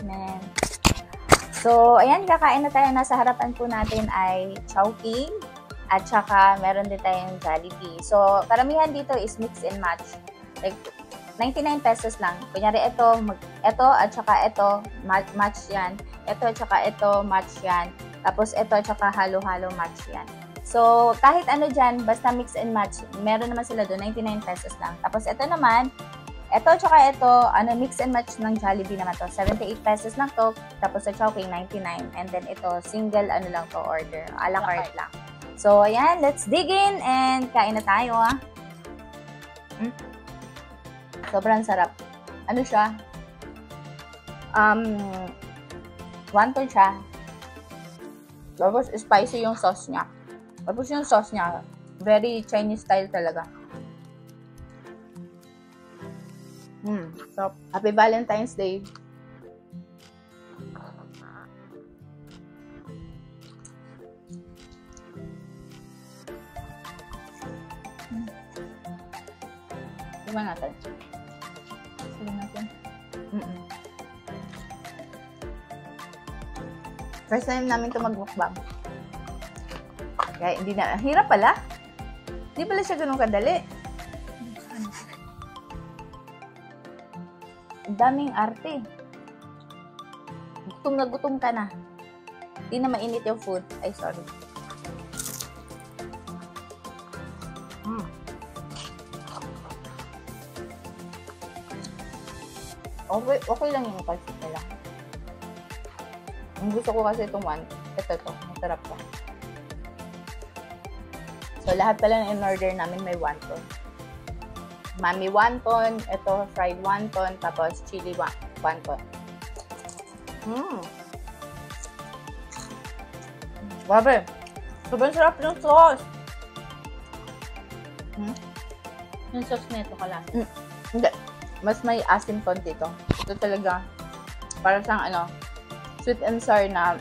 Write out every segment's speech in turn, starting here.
Ayan. So, ayan, kakain na tayo. Nasa harapan po natin ay Chowking at saka meron din tayong Jollibee. So, karamihan dito is mix and match. Like, 99 pesos lang. Kunyari, ito at saka ito, match yan. Ito at saka ito, match yan. Tapos, ito at saka halo-halo match yan. So, kahit ano dyan, basta mix and match, meron naman sila doon, 99 pesos lang. Tapos, ito naman, ito tsaka ito, mix and match ng Jollibee naman to. 78 pesos lang to. Tapos sa Chowking, 99. And then ito, single lang to order. A la carte lang. So, ayan, let's dig in and kain na tayo, ah. Sobrang sarap. Ano siya? Wonton siya. Tapos, spicy yung sauce niya. Tapos yung sauce niya, very Chinese style talaga. So, happy Valentine's Day. Tingnan natin. First time namin ito mag-mukbang. Kaya hindi na, hirap pala. Hindi pala siya ganun kadali. Ang daming arte. Gutom na gutom ka na. Hindi na mainit yung food. Ay, sorry. Okay lang yung pansit nila. Ang gusto ko kasi itong ito. Masarap pa. So, lahat pala na in-order namin may wonton. Mami wonton, ito fried wonton, tapos chili wonton. Grabe! Sobrang sarap ng sauce! Yung sauce na ito kala. Hindi. Mas may asim konti ito. Ito talaga, para siyang sweet and sour na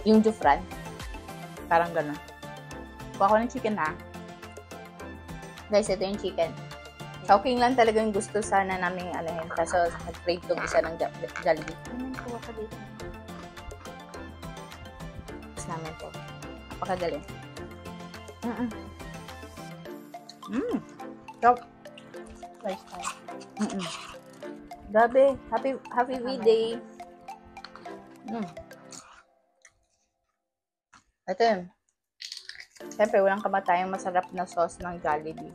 yung jufran. Parang gano'n. Kuha ko ng chicken ha. Guys, ito yung chicken. Chowking lang talaga yung gusto sana naming alahin. Kaso, nag-crave tong isa ng Jollibee. Kuha ka dito. Tapos namin to. Napakagaling. So, rice tayo. Grabe. Happy V-Day. Ito yun. Siyempre, walang kamatayang masarap na sauce ng Jollibee.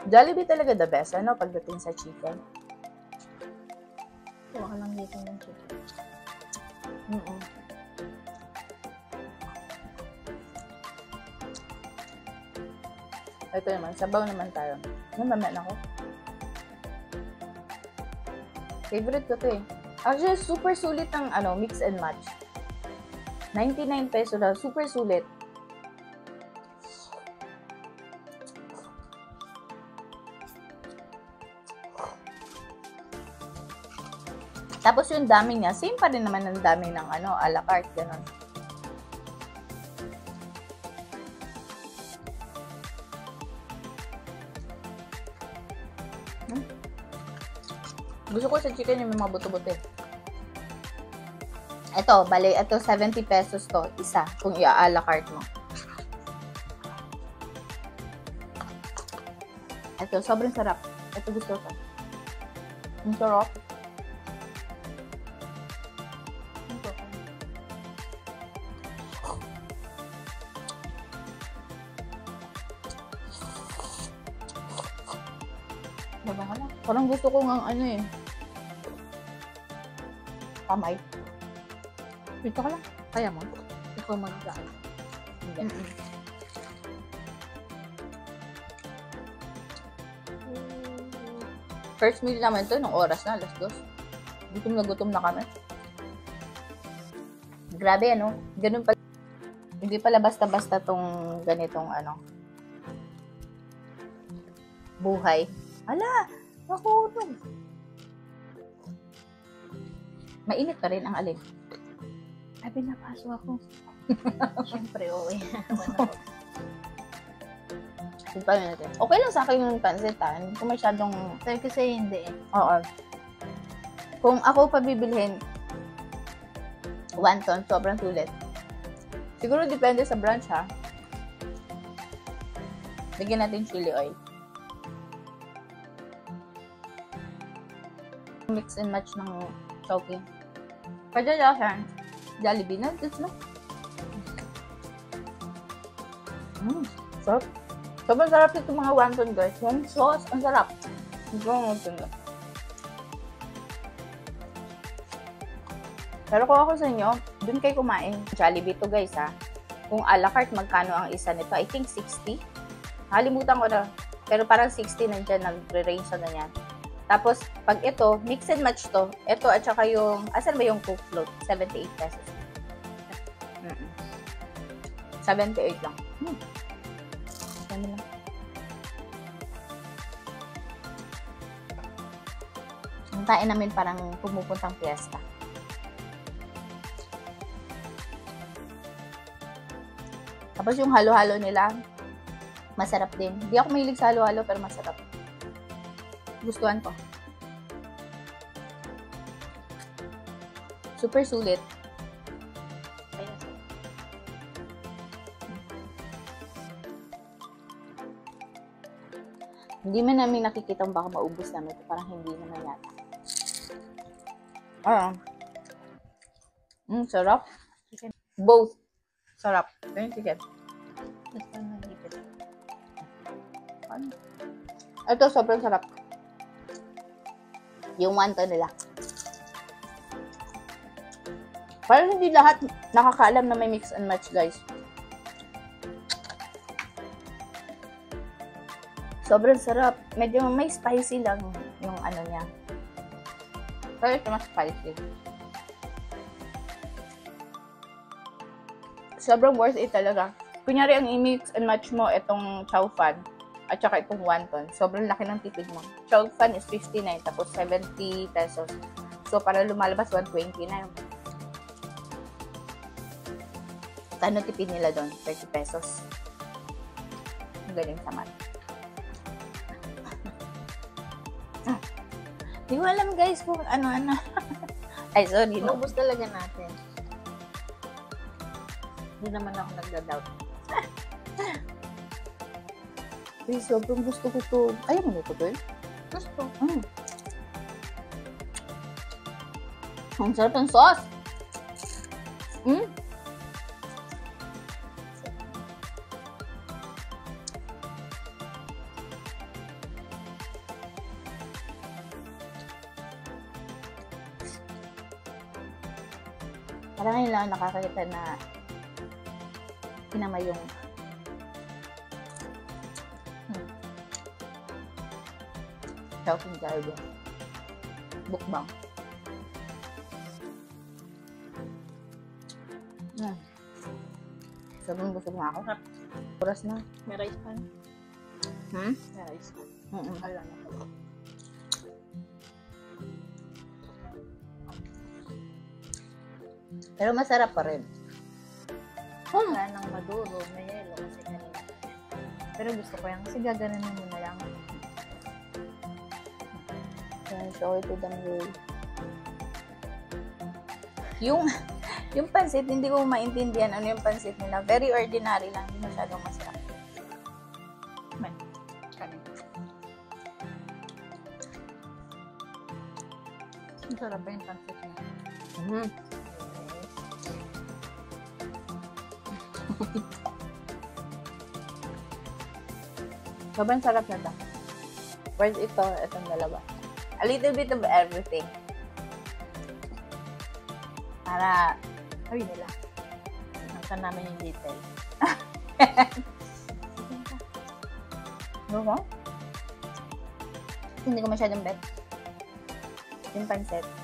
Jollibee talaga the best, pagdating sa chicken. Kuha ka lang dito ng chicken. Ito naman, sabaw naman tayo. Mamaya na ako. Favorite ko to eh. Actually, super sulit ang mix and match. 99 peso daw, super sulit. Tapos yung dami niya, same pa rin naman ang dami ng a la carte, gano'n. Gusto ko sa chicken yung may mga buto-buto. Ito, bale, ito 70 pesos to, isa, kung i-a la carte mo. Ito, sobrang sarap. Ito gusto ko. Ang sarap. Parang gusto ko ng kamay. Dito ka lang. Kaya mo? Ikaw mag-gaan. First meal naman ito, nung oras na, alas 2. Gutom na kami. Grabe, ano? Ganun pala. Hindi pala basta-basta tong ganitong, buhay. Ala! Nakulog. Mainit pa rin ang alin. Ay, pinapaso ako. Siyempre, oo. Natin. Okay lang sa akin yung pansit, ha? Hindi ko masyadong... Sabi ko sa'yo, hindi eh. Oo. Kung ako pa bibilhin, wonton, sobrang sulit. Siguro depende sa branch, ha? Lagyan natin chili oil. Mix and match ng Chowking. Pwede lang Jollibee na, no? Sarap. Sobrang sarap ito mga wonton, guys. Yung sauce, ang sarap. Pero kung ako sa inyo, dun kayo kumain. Jollibee to, guys, ha. Kung a la carte, magkano ang isa nito? I think 60. Nakalimutan ko na. Pero parang 60 nandiyan, nagre-range sa ganyan. Tapos, pag ito, mix and match to. Ito at saka yung, asan ba yung Coke float? 78 pesos. 78 lang. Dami lang. Ang kain namin parang pumupuntang fiesta. Tapos yung halo-halo nila, masarap din. Hindi ako mahilig sa halo-halo, pero masarap. Gustuhan ko. Super sulit. Hindi man namin nakikita baka maubos namin ito. Parang hindi naman yata. Sarap. Chicken. Both. Sarap. Ito yung chicken. Gusto mo nagipit. Ito, sobrang sarap. Yung wonton nila. Parang hindi lahat nakakaalam na may mix and match, guys. Sobrang sarap. Medyo may spicy lang yung ano niya. Pero ito mas spicy. Sobrang worth it talaga. Kunyari ang i-mix and match mo itong chow fan at saka itong wonton. Sobrang laki ng tipid mo. Chow fan is 59 tapos 70 pesos. So para lumalabas 120 na yun. Kano tipid nila doon? 30 pesos. Ang galing naman. Hindi ko alam, guys, kung ano-ano. Ay, sorry. No. Maubos talaga natin. Hindi naman ako nagda-doubt. Ay, sobrang gusto ko to. Ayaw mo nito, girl? Gusto. Ang sarap ng sauce. Parang ngayon lang nakakita na kinamay yung Chowking Garden. Bukbang. Sobrang busog na ako. Oras na. May rice pan. May rice pan. Wala na pala. Pero masarap pa rin. Wala nang maduro. May yelo kasi kanina. Pero gusto ko yan kasi gaganin mo na lang. Show it to them, girl. Yung pansit, hindi ko maintindihan ano yung pansit nila. Very ordinary lang. Hindi masyadong masarap. Kanin. Ang sarap ba yung pansit niya? Sobrang sarap na ito. Where's ito? Itong dalawa. A little bit of everything. Para, sabi nila. Nangkan namin yung detail. ano ba? Hindi ko masyadong bet. Yung pancit.